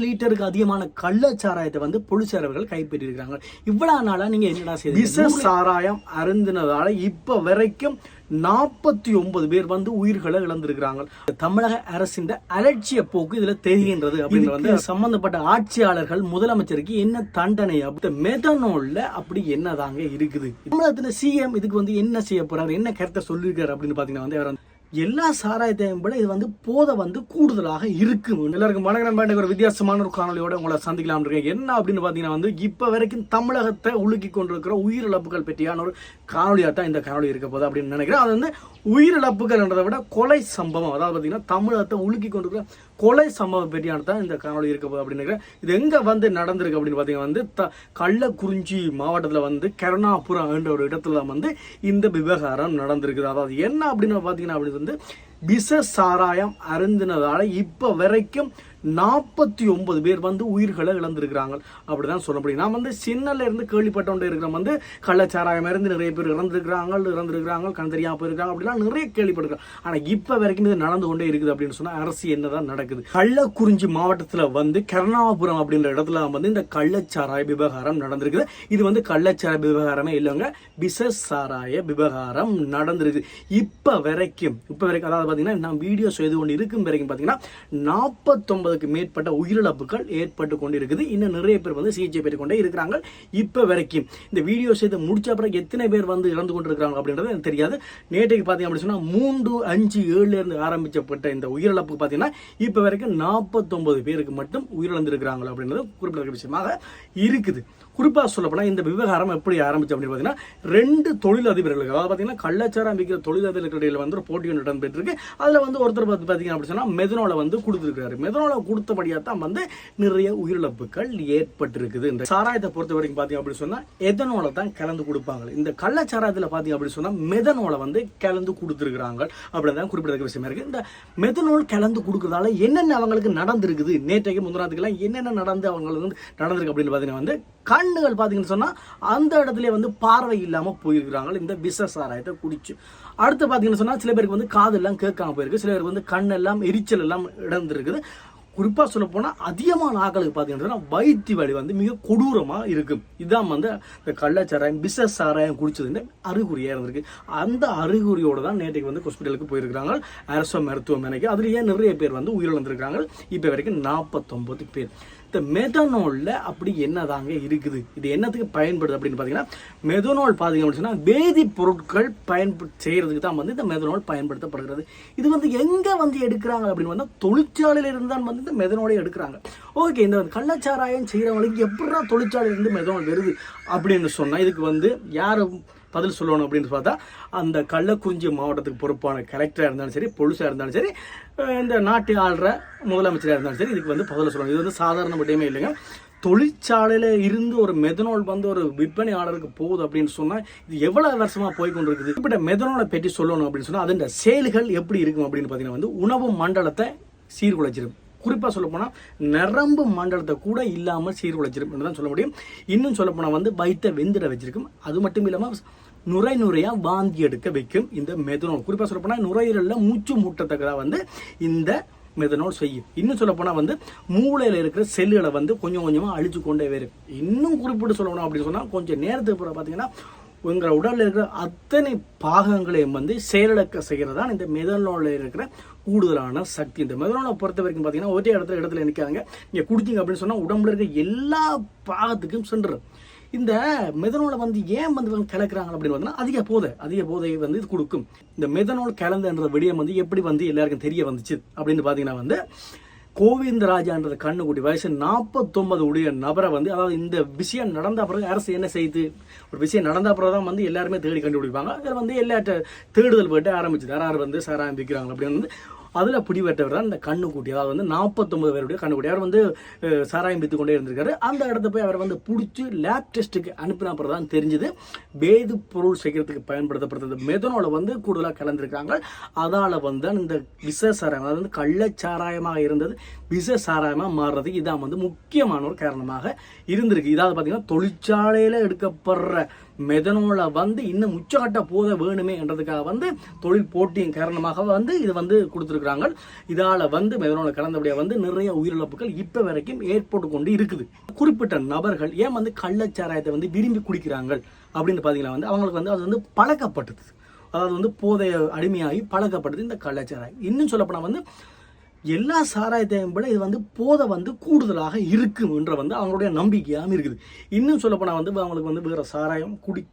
லிட்டருக்கு அதிகமான கள்ளச்சாராயத்தை வந்து போலீசாரர்கள் கைப்பற்றியிருக்கிறாங்க. இவ்வளவு நாளா நீங்க என்னடா செய்ய சாராயம் அருந்தினதால இப்ப வரைக்கும் 49 பேர் வந்து உயிர்களை இழந்திருக்கிறாங்க. தமிழக அரசின் அலட்சிய போக்கு இதுல தெரிகின்றது அப்படின்னு வந்து சம்பந்தப்பட்ட ஆட்சியாளர்கள் முதலமைச்சருக்கு என்ன தண்டனை மெதனோல்ல அப்படி என்னதாங்க இருக்குது. தமிழகத்துல சிஎம் இதுக்கு வந்து என்ன செய்ய போறாரு, என்ன கருத்தை சொல்லியிருக்காரு அப்படின்னு பாத்தீங்கன்னா வந்து எல்லா சாராயத்தையும் விட இது வந்து போதை வந்து கூடுதலாக இருக்கு. எல்லாருக்கும் வணக்கம். ஒரு வித்தியாசமான ஒரு காணொலியோட உங்களை சந்திக்கலாம் இருக்கேன். என்ன அப்படின்னு பாத்தீங்கன்னா வந்து இப்ப வரைக்கும் தமிழகத்தை உலுக்கி கொண்டிருக்கிற உயிரிழப்புகள் பற்றியான ஒரு காணொலியா தான் இந்த காணொலி இருக்க போகுது அப்படின்னு நினைக்கிறேன். அது வந்து உயிரிழப்புகள் என்றதை விட கொலை சம்பவம், அதாவது பாத்தீங்கன்னா தமிழகத்தை உலுக்கி கொண்டிருக்கிற கொலை சம்பவம் பற்றியான தான் இந்த காணொலி இருக்க போகுது அப்படின்னு நினைக்கிறேன். இது எங்க வந்து நடந்திருக்கு அப்படின்னு பாத்தீங்கன்னா வந்து கள்ளக்குறிச்சி மாவட்டத்துல வந்து கருணாபுரம் என்ற ஒரு இடத்துல வந்து இந்த விவகாரம் நடந்திருக்குது. அதாவது என்ன அப்படின்னு பாத்தீங்கன்னா அப்படி வந்து விஷ சாராயம் அருந்தினதால இப்ப வரைக்கும் 49 பேர் வந்து உயிர்களை இழந்திருக்கிறாங்க அப்படிதான் சொல்ல முடியும். நான் வந்து சின்னல இருந்து கேள்விப்பட்டோண்டே இருக்கிறோம். வந்து கள்ளச்சாராயம் இருந்து நிறைய பேர் இறந்திருக்கிறாங்க, கண் தெரியாம போயிருக்காங்க அப்படிலாம் நிறைய கேள்விப்பட்டிருக்கோம். ஆனா இப்ப வரைக்கும் இது நடந்து கொண்டே இருக்குது அப்படின்னு சொன்னா அரசு என்னதான் நடக்குது. கள்ளக்குறிச்சி மாவட்டத்துல வந்து கருணாபுரம் அப்படின்ற இடத்துல வந்து இந்த கள்ளச்சாராய விவகாரம் நடந்திருக்குது. இது வந்து கள்ளச்சாராய விவகாரமே இல்லைங்க, விஷ சாராய விவகாரம் நடந்திருக்கு. இப்ப வரைக்கும் அதாவது பாத்தீங்கன்னா நான் வீடியோ செய்து கொண்டு இருக்கும் வரைக்கும் பாத்தீங்கன்னா 49 மேற்பட்ட உயிரிழப்புகள் ஏற்பட்டு கொண்டிருக்குது. இன்னும் நிறைய பேர் வந்து சிகிச்சை பெற்றுக் கொண்டே இருக்கிறாங்க. இப்ப வரைக்கும் இந்த வீடியோ செய்து முடிச்ச பிறகு எத்தனை பேர் வந்து இறந்து கொண்டிருக்கிறாங்க அப்படின்றது எனக்கு தெரியாது. நேற்றைக்கு பாத்தீங்க அப்படின்னு சொன்னா 3, 5, 7 இருந்து ஆரம்பிக்கப்பட்ட இந்த உயிரிழப்பு பாத்தீங்கன்னா இப்ப வரைக்கும் 49 பேருக்கு மட்டும் உயிரிழந்திருக்கிறாங்க அப்படின்றது குறிப்பிடத்தக்க விஷயமாக இருக்குது. குறிப்பா சொல்லப்போனா இந்த விவகாரம் எப்படி ஆரம்பிச்சு அப்படின்னு பாத்தீங்கன்னா 2 தொழிலதிபர்களுக்கு, அதாவது பாத்தீங்கன்னா கள்ளச்சாராயம் விற்கிற தொழிலதிபர்களுக்கு இடையில வந்து ஒரு போட்டி ஒன்று இடம்பெற்றிருக்கு. அதுல வந்து ஒருத்தர் பாத்தீங்கன்னா அப்படி சொன்னா மெதனோலை வந்து கொடுத்திருக்காரு. மெதனோலை கொடுத்தபடியா தான் வந்து நிறைய உயிரிழப்புகள் ஏற்பட்டிருக்குது. இந்த சாராயத்தை பொறுத்த வரைக்கும் பாத்தீங்க அப்படின்னு சொன்னா எதனோலை தான் கலந்து கொடுப்பாங்க. இந்த கள்ளச்சாராயத்துல பாத்தீங்க அப்படின்னு சொன்னா மெதனோலை வந்து கலந்து கொடுத்திருக்கிறாங்க அப்படிதான் குறிப்பிடத்தக்க விஷயமா இருக்கு. இந்த மெதனோல் கலந்து கொடுக்கறதால என்னென்ன அவங்களுக்கு நடந்திருக்குது, நேற்றைக்கு முந்தினாத்துக்கெல்லாம் என்னென்ன அவங்களுக்கு வந்து நடந்திருக்கு அப்படின்னு பாத்தீங்கன்னா வந்து கண்ணுகள் பாத்தீங்கன்னு சொன்னா அந்த இடத்துல வந்து பார்வை இல்லாம போயிருக்கிறாங்க இந்த விஷ சாராயத்தை குடிச்சு. அடுத்து பாத்தீங்கன்னு சொன்னா சில பேருக்கு வந்து காது எல்லாம் கேட்காம போயிருக்கு, சில பேருக்கு வந்து கண்ணெல்லாம் எரிச்சல் எல்லாம் இடந்திருக்குது. குறிப்பா சொல்ல போனா அதிகமான ஆக்களுக்கு பாத்தீங்கன்னா வயிற்று வலி வந்து மிக கொடூரமா இருக்கும். இதான் வந்து இந்த கள்ளச்சாராயம் விஷ சாராயம் குடிச்சது அறிகுறியா இருந்திருக்கு. அந்த அறிகுறியோட தான் நேற்றைக்கு வந்து ஹாஸ்பிட்டலுக்கு போயிருக்கிறாங்க அரசு மருத்துவமனைக்கு. அதுலயே நிறைய பேர் வந்து உயிரிழந்திருக்கிறாங்க. இப்ப வரைக்கும் 49 பேர். இந்த மெதனோல்ல அப்படி என்னதாங்க இருக்குது, இது என்னத்துக்கு பயன்படுது அப்படின்னு பாத்தீங்கன்னா மெதனோல் பாத்தீங்க அப்படின்னா வேதி பொருட்கள் செய்யறதுக்கு தான் வந்து இந்த மெதனோல் பயன்படுத்தப்படுகிறது. இது வந்து எங்க வந்து எடுக்கிறாங்க அப்படின்னு வந்து தொழிற்சாலையில இருந்தால் வந்து இந்த மெதனோலை எடுக்கிறாங்க. ஓகே, இந்த கள்ளச்சாராயம் செய்யறவங்களுக்கு எப்படிதான் தொழிற்சாலையில இருந்து மெதனோல் வருது அப்படின்னு சொன்னா இதுக்கு வந்து யாரு பதில் சொல்லணும் அப்படின்னு பார்த்தா அந்த கள்ளக்குறிச்சி மாவட்டத்துக்கு பொறுப்பான கலெக்டரா இருந்தாலும் சரி, போலீஸா இருந்தாலும் சரி, இந்த நாட்டை ஆள்ற முதலமைச்சராக இருந்தாலும் சரி, இதுக்கு வந்து பதில் சொல்லணும். இது வந்து சாதாரண விடயமே இல்லைங்க. தொழிற்சாலையில இருந்து ஒரு மெதனோல் வந்து ஒரு விற்பனையாளருக்கு போகுது அப்படின்னு சொன்னா இது எவ்வளவு வருஷமா போய் கொண்டிருக்குது. இப்படி மெதனோலை பற்றி சொல்லணும் அப்படின்னு சொன்னா அதோட செயல்கள் எப்படி இருக்கும் அப்படின்னு பாத்தீங்கன்னா வந்து உணவு மண்டலத்தை சீர்குலைச்சிடும். குறிப்பா சொல்ல போனா நரம்பு மண்டலத்தை கூட இல்லாமல் சீர்குலைச்சிடும் தான் சொல்ல முடியும். இன்னும் சொல்ல போனா வந்து வயிற்றை வெந்திட வச்சிருக்கும். அது மட்டும் இல்லாம நுரையா வாந்தி எடுக்க வைக்கும் இந்த மெதனோல். குறிப்பா சொல்ல போனா நுரையீரல்ல மூச்சு மூட்டத்தக்கதா வந்து இந்த மெதனோல் செய்யும். இன்னும் சொல்ல போனா வந்து மூளையில இருக்கிற செல்லுகளை வந்து கொஞ்சம் கொஞ்சமா அழிச்சு கொண்டே வரும். இன்னும் குறிப்பிட்டு சொல்லணும் அப்படின்னு சொன்னா கொஞ்சம் நேரத்துக்கு பிறகு பாத்தீங்கன்னா உங்கள் உடல்ல இருக்கிற அத்தனை பாகங்களையும் வந்து செயலிழக்க செய்கிறதா இந்த மெதனோல்ல இருக்கிற கூடுதலான சக்தி. இந்த மெதனோலை பொறுத்த வரைக்கும் பாத்தீங்கன்னா ஒரே இடத்துல நிற்காங்க. நீங்க குடித்தீங்க அப்படின்னு சொன்னா உடம்புல இருக்க எல்லா பாகத்துக்கும் சென்று இந்த மெதனோலை வந்து ஏன் வந்து கலக்குறாங்க அப்படின்னு பார்த்தீங்கன்னா அதிக போதை வந்து இது கொடுக்கும். இந்த மெதனோல் கலந்துன்ற விடயம் வந்து எப்படி வந்து எல்லாருக்கும் தெரிய வந்துச்சு அப்படின்னு பாத்தீங்கன்னா வந்து கோவிந்தராஜான்றது கண்ணுக்குட்டி வயசு 49 உடைய நபரை வந்து, அதாவது இந்த விஷயம் நடந்த பிறகு அரசு என்ன செய்து, ஒரு விஷயம் நடந்த பிறகு தான் வந்து எல்லாருமே தேடி கண்டுபிடிப்பாங்க. அதில் வந்து எல்லா தேடுதல் போயிட்டு ஆரம்பிச்சு யாராரு வந்து சாராயம் விற்கிறாங்க அப்படின்னு வந்து அதுல பிடிபட்டவர் தான் இந்த கண்ணுக்குட்டி. அதாவது வந்து 49 பேருடைய கண்ணுக்குட்டி. அவர் வந்து சாராயம் வித்து கொண்டே இருந்திருக்காரு. அந்த இடத்த போய் அவர் வந்து பிடிச்சி லேப் டெஸ்ட்டுக்கு அனுப்பின அப்புறம் தான் தெரிஞ்சது வேது பொருள் செய்யறதுக்கு பயன்படுத்தப்படுறது மெதனோலை வந்து கூடுதலாக கலந்துருக்காங்க. அதால வந்து இந்த விஷ சாராயம், அதாவது வந்து கள்ளச்சாராயமாக இருந்தது விஷ சாராயமாக மாறுறதுக்கு இதான் வந்து முக்கியமான ஒரு காரணமாக இருந்திருக்கு. இதாவது பார்த்தீங்கன்னா தொழிற்சாலையில் எடுக்கப்படுற மெதனோலை வந்து இன்னும் உச்சகட்ட போத வேணுமே என்றதுக்காக வந்து தொழில் போட்டியின் காரணமாக வந்து இது வந்து கொடுத்துருக்குறாங்க. இதால வந்து மெதனோலை கலந்தபடியாக வந்து நிறைய உயிரிழப்புகள் இப்ப வரைக்கும் ஏற்பட்டு கொண்டு இருக்குது. குறிப்பிட்ட நபர்கள் ஏன் வந்து கள்ளச்சாராயத்தை வந்து விரும்பி குடிக்கிறாங்க அப்படின்னு பாத்தீங்கன்னா வந்து அவங்களுக்கு வந்து அது வந்து பழக்கப்பட்டது. அதாவது வந்து போதைய அடிமையாகி பழக்கப்பட்டது இந்த கள்ளச்சாராயம். இன்னும் சொல்லப்போனா வந்து எல்லா சாராயத்தையும் விட இது வந்து போதை வந்து கூடுதலாக இருக்கும் என்ற வந்து அவங்களுடைய நம்பிக்கையாகவும் இருக்குது. இன்னும் சொல்லப்போனால் வந்து அவங்களுக்கு வந்து வேற சாராயம் குடிக்க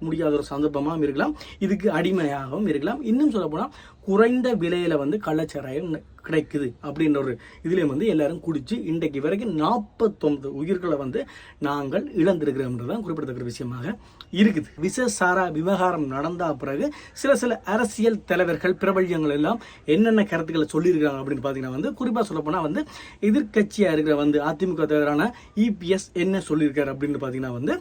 முடியாத ஒரு சந்தர்ப்பமாகவும் இருக்கலாம், இதுக்கு அடிமையாகவும் இருக்கலாம். இன்னும் சொல்லப்போனால் குறைந்த விலையில வந்து கள்ளச்சாராயம் கிடைக்குது அப்படின்ற ஒரு இதுலேயும் வந்து எல்லாரும் குடிச்சு இன்றைக்கு வரைக்கும் 49 உயிர்களை வந்து நாங்கள் இழந்திருக்கிறோம்ன்றதான் குறிப்பிடத்தக்க விஷயமாக இருக்குது. விசசாரா விவகாரம் நடந்த பிறகு சில அரசியல் தலைவர்கள் பிரபல்யங்கள் எல்லாம் என்னென்ன கருத்துக்களை சொல்லியிருக்காங்க அப்படின்னு பார்த்தீங்கன்னா வந்து குறிப்பாக சொல்லப்போனால் வந்து எதிர்கட்சியாக இருக்கிற வந்து அதிமுக தலைவரான EPS என்ன சொல்லியிருக்காரு அப்படின்னு பார்த்தீங்கன்னா வந்து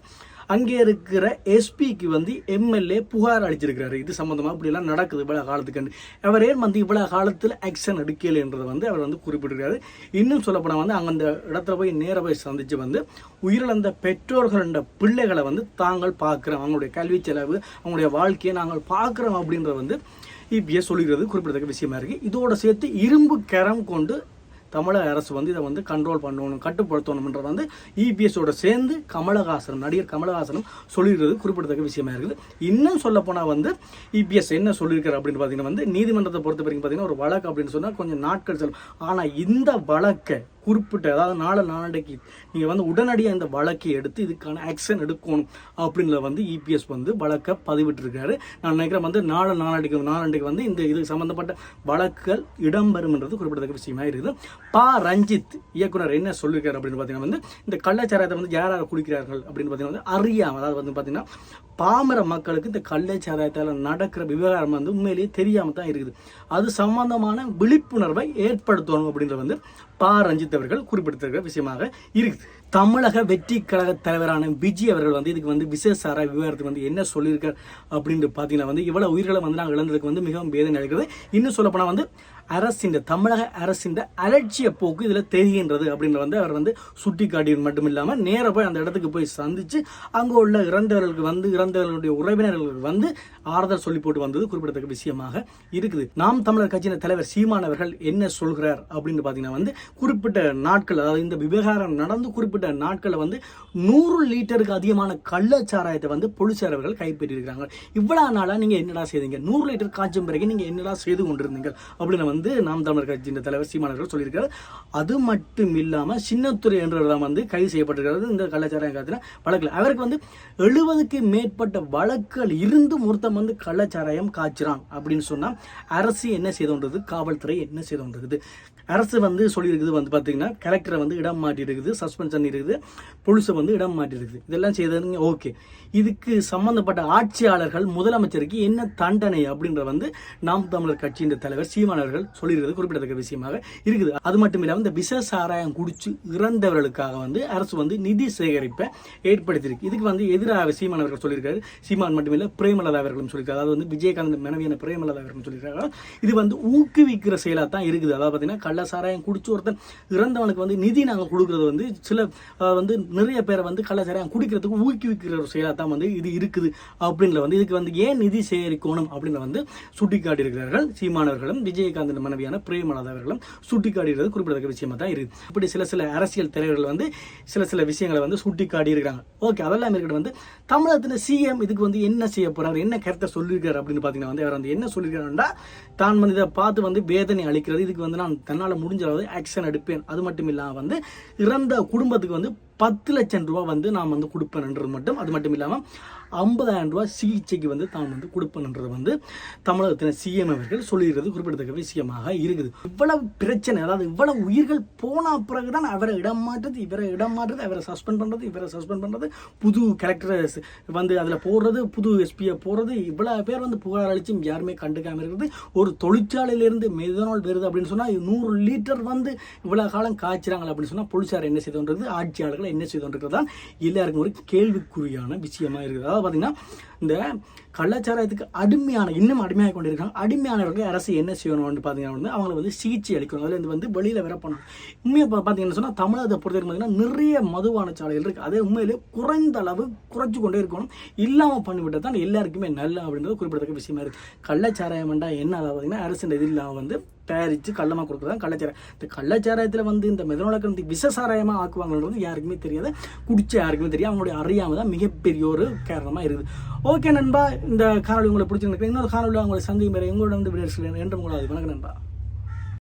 அங்கே இருக்கிற எஸ்பிக்கு வந்து எம்எல்ஏ புகார் அளிச்சிருக்கிறாரு. இது சம்பந்தமா இப்படி எல்லாம் நடக்குது இவ்வளவு காலத்துக்கு. அவரே வந்து இவ்வளவு காலத்தில் ஆக்ஷன் எடுக்கல என்றதை வந்து அவர் வந்து குறிப்பிட்டிருக்காரு. இன்னும் சொல்லப்போனா வந்து அங்க அந்த இடத்துல போய் நேர போய் சந்திச்சு வந்து உயிரிழந்த பெற்றோர்கள பிள்ளைகளை வந்து தாங்கள் பார்க்கிறோம், அவங்களுடைய கல்வி செலவு அவங்களுடைய வாழ்க்கையை நாங்கள் பார்க்கிறோம் அப்படின்றத வந்து EPS சொல்லிக்கிறது குறிப்பிடத்தக்க விஷயமா இருக்கு. இதோட சேர்த்து இரும்பு கரம் கொண்டு தமிழக அரசு வந்து இதை வந்து கண்ட்ரோல் பண்ணணும், கட்டுப்படுத்தணும்ன்றது வந்து EPSோட சேர்ந்து நடிகர் கமலஹாசனும் சொல்லிடுறது குறிப்பிடத்தக்க விஷயமா இருக்குது. இன்னும் சொல்ல போனா வந்து EPS என்ன சொல்லியிருக்காரு அப்படின்னு பார்த்தீங்கன்னா வந்து நீதிமன்றத்தை பொறுத்த வரைக்கும் பார்த்தீங்கன்னா ஒரு வழக்கு அப்படின்னு சொன்னா கொஞ்சம் நாட்கள் செல்லும். ஆனா இந்த வழக்கை குறிப்பிட்ட அதாவது நாளைக்கு நீங்க வந்து உடனடியாக இந்த வழக்கை எடுத்து இதுக்கான ஆக்ஷன் எடுக்கணும் அப்படின்றத வந்து EPS வந்து வழக்கை பதிவிட்டு இருக்காரு. நான் நினைக்கிறேன் வந்து நாளைக்கு வந்து இந்த இது சம்பந்தப்பட்ட வழக்குகள் இடம்பெறும்ன்றது குறிப்பிடத்தக்க விஷயமா இருக்குது. ரஞ்சித் இயக்குனர் என்ன சொல்லியிருக்காரு அப்படின்னு பார்த்தீங்கன்னா வந்து இந்த கள்ளச்சாராயத்தை வந்து யார் குடிக்கிறார்கள் அப்படின்னு பார்த்தீங்கன்னா வந்து அறியாம, அதாவது வந்து பார்த்தீங்கன்னா பாமர மக்களுக்கு இந்த கள்ளச்சாராயத்தால் நடக்கிற விவகாரம் வந்து உண்மையிலேயே தெரியாம தான் இருக்குது. அது சம்பந்தமான விழிப்புணர்வை ஏற்படுத்தணும் அப்படின்றது வந்து ரஞ்சித் அவர்கள் குறிப்பிட்டிருக்கிற விஷயமாக இருக்குது. தமிழக வெற்றி கழக தலைவரான விஜய் அவர்கள் வந்து இதுக்கு வந்து விசேஷாரா விவகாரத்துக்கு வந்து என்ன சொல்லியிருக்கார் அப்படின்னு பார்த்தீங்கன்னா வந்து இவ்வளவு உயிர்களை வந்து நாங்கள் இழந்ததுக்கு வந்து மிகவும் வேதனை அளிக்கிறது. இன்னும் சொல்லப்போனா வந்து தமிழக அரசின் அலட்சிய போக்கு இதுல தெரிகின்றது அப்படின்னு வந்து அவர் வந்து சுட்டி காட்டியது மட்டும் இல்லாம நேர போய் அந்த இடத்துக்கு போய் சந்திச்சு அங்க உள்ள இறந்தவர்களுடைய உறவினர்களுக்கு வந்து ஆறுதல் சொல்லி போட்டு வந்தது குறிப்பிடத்தக்க விஷயமாக இருக்குது. நாம் தமிழர் கட்சியின் தலைவர் சீமான் அவர்கள் என்ன சொல்கிறார் அப்படின்னு பாத்தீங்கன்னா வந்து குறிப்பிட்ட நாட்கள், அதாவது இந்த விவகாரம் நடந்து குறிப்பிட்ட நாட்களை வந்து 100 லிட்டருக்கு அதிகமான கள்ளச்சாராயத்தை வந்து போலீசார் அவர்கள் கைப்பற்றியிருக்கிறாங்க. இவ்வளவு நாளா நீங்க என்னடா செய்தீங்க, 100 லிட்டர் காய்ச்சும் பிறகு நீங்க என்னடா செய்து கொண்டிருந்தீங்க அப்படின்னு வந்து நாம் தமிழர் கட்சியின் தலைவர் சீமான் அவர்கள் சொல்லியிருக்காரு. அது மட்டும் இல்லாம சின்னத்துறை என்றவர் வந்து கைது செய்யப்பட்டிருக்கிறது இந்த கள்ளச்சாராயம் காலத்துல வழக்கில். அவருக்கு வந்து 70க்கு மேற்பட்ட வழக்குகள் இருந்தும் ஒருத்தம் வந்து கள்ளச்சாராயம் காய்ச்சிறான் அப்படின்னு சொன்னா அரசு என்ன செய்தோன்றது, காவல்துறை என்ன செய்தோன்றது. அரசு வந்து சொல்லியிருக்குது வந்து பாத்தீங்கன்னா கலெக்டரை வந்து இடம் மாட்டி இருக்குது, சஸ்பென்ஷன் இருக்குது, போலீஸை வந்து இடம் மாட்டி இருக்குது. இதெல்லாம் செய்ததுங்க ஓகே. இதுக்கு சம்பந்தப்பட்ட ஆட்சியாளர்கள் முதலமைச்சருக்கு என்ன தண்டனை அப்படின்ற வந்து நாம் தமிழர் கட்சியின் தலைவர் சீமான் அவர்கள் சொல்லியிருக்கிறது குறிப்பிடத்தக்க விஷயமாக இருக்குது. அது மட்டும் இல்லாமல் இந்த விஷ சாராயம் குடிச்சு இறந்தவர்களுக்காக வந்து அரசு வந்து நிதி சேகரிப்பை ஏற்படுத்தியிருக்கு. இதுக்கு வந்து எதிராக சீமான் அவர்கள் சொல்லியிருக்காரு. சீமான் மட்டுமில்ல பிரேமலதா அவர்களும் சொல்லியிருக்காரு. அதாவது வந்து விஜயகாந்த் மனைவியான பிரேமலதா அவர்களும் சொல்லியிருக்காங்க. இது வந்து ஊக்குவிக்கிற செயலா தான் இருக்குது. அதாவது பார்த்தீங்கன்னா கள்ள சாராயம் குடிச்சு ஒருத்தன் இறந்தவனுக்கு வந்து நிதி நாங்கள் கொடுக்கறது வந்து சில வந்து நிறைய பேரை வந்து கள்ள சாராயம் குடிக்கிறதுக்கு ஊக்குவிக்கிற ஒரு செயலா தான் வந்து இது இருக்குது அப்படின்ற வந்து இதுக்கு வந்து ஏன் நிதி சேகரிக்கணும் அப்படின்னு வந்து சுட்டிக்காட்டி இருக்கிறார்கள் சீமானவர்களும் விஜயகாந்த் மனைவியான பிரேமலதா அவர்களும் சுட்டிக்காட்டுகிறது குறிப்பிடத்தக்க விஷயமா தான் இருக்கு. இப்படி சில அரசியல் தலைவர்கள் வந்து சில விஷயங்களை வந்து சுட்டிக்காட்டி இருக்கிறாங்க. ஓகே, அதெல்லாம் இருக்கிறது வந்து தமிழகத்தில் சிஎம் இதுக்கு வந்து என்ன செய்ய போறாரு, என்ன கருத்தை சொல்லியிருக்காரு அப்படின்னு பாத்தீங்கன்னா வந்து அவர் வந்து என்ன சொல்லியிருக்காருன்னா தான் வந்து இதை பார்த்து வந்து வேதனை அளிக்கிறது, இதுக்கு வந்து நான் தன்னால் முடிஞ்ச அளவு ஆக்ஷன் எடுப்பேன். அது மட்டும் இல்லாமல் வந்து இறந்த குடும்பத்துக்கு வந்து 10 லட்சம் ரூபாய் வந்து நான் வந்து கொடுப்பேன்ன்றது மட்டும், அது மட்டும் இல்லாமல் 50,000 ரூபாய் சிகிச்சைக்கு வந்து தான் வந்து கொடுப்பேன்ன்றது வந்து தமிழகத்தின் சிஎம் அவர்கள் சொல்லிடுறது குறிப்பிடத்தக்க விஷயமாக இருக்குது. இவ்வளவு பிரச்சனை, அதாவது இவ்வளவு உயிர்கள் போன பிறகுதான் அவரை இடம் மாற்றுறது, அவரை சஸ்பெண்ட் பண்றது, புது கலெக்டர் வந்து அதுல போடுறது, புது எஸ்பியை போடுறது, இவ்வளவு பேர் வந்து புகார் அளிச்சும் யாருமே கண்டுக்காம இருக்கிறது. ஒரு தொழிற்சாலையிலிருந்து மெதனால் வருது அப்படின்னு சொன்னா 100 லிட்டர் வந்து இவ்வளவு காலம் காய்ச்சிறாங்க அப்படின்னு சொன்னா போலீசார் என்ன செய்தோன்றது ஆட்சியாளர்களை என்ன செய்து கொண்டிருக்கிறதா எல்லாருக்கும் ஒரு கேள்விக்குறியான விஷயமா இருக்குது. அதாவது பார்த்தீங்கன்னா இந்த கள்ளச்சாராயத்துக்கு இன்னும் அடிமையாக கொண்டிருக்காங்க. அடிமையானவர்கள் அரசு என்ன செய்யணும்னு பார்த்தீங்கன்னா அவங்களை வந்து சிகிச்சை அளிக்கணும். அதில் வந்து வெளியில் வர பண்ணணும். உண்மையாக பார்த்தீங்கன்னு சொன்னால் தமிழகத்தை பொறுத்த பார்த்தீங்கன்னா நிறைய மதுவான சாலைகள் இருக்குது. அதே உண்மையிலே குறைந்த அளவு குறைச்சி கொண்டே இருக்கணும். இல்லாமல் பண்ணிவிட்டால் தான் எல்லாருக்குமே நல்ல அப்படின்றது குறிப்பிடத்தக்க விஷயமா இருக்குது. கள்ளச்சாராயம் வேண்டாம் என்ன அதாவது பார்த்தீங்கன்னா அரசு இது இல்லாமல் வந்து தயாரித்து கள்ளமாக கொடுக்குறது கள்ளச்சாராயம். இந்த கள்ளச்சாராயத்தில் வந்து இந்த மெதனோலக்கந்து விஷசாராயமாக ஆக்குவாங்கன்றது யாருக்குமே தெரியாது. குடிச்ச யாருக்குமே தெரியாது. அவங்களுடைய அறியாமல் தான் மிகப்பெரிய ஒரு காரணமாக இருக்குது. ஓகே நண்பா, இந்த காணொலி உங்களை பிடிச்சிருக்கு. இன்னொரு காணொலி உங்களை சந்திக்கும் வரை உங்களோட வந்து விடையெடுக்கிறேன் என்று உங்களது. வணக்கம் நண்பா.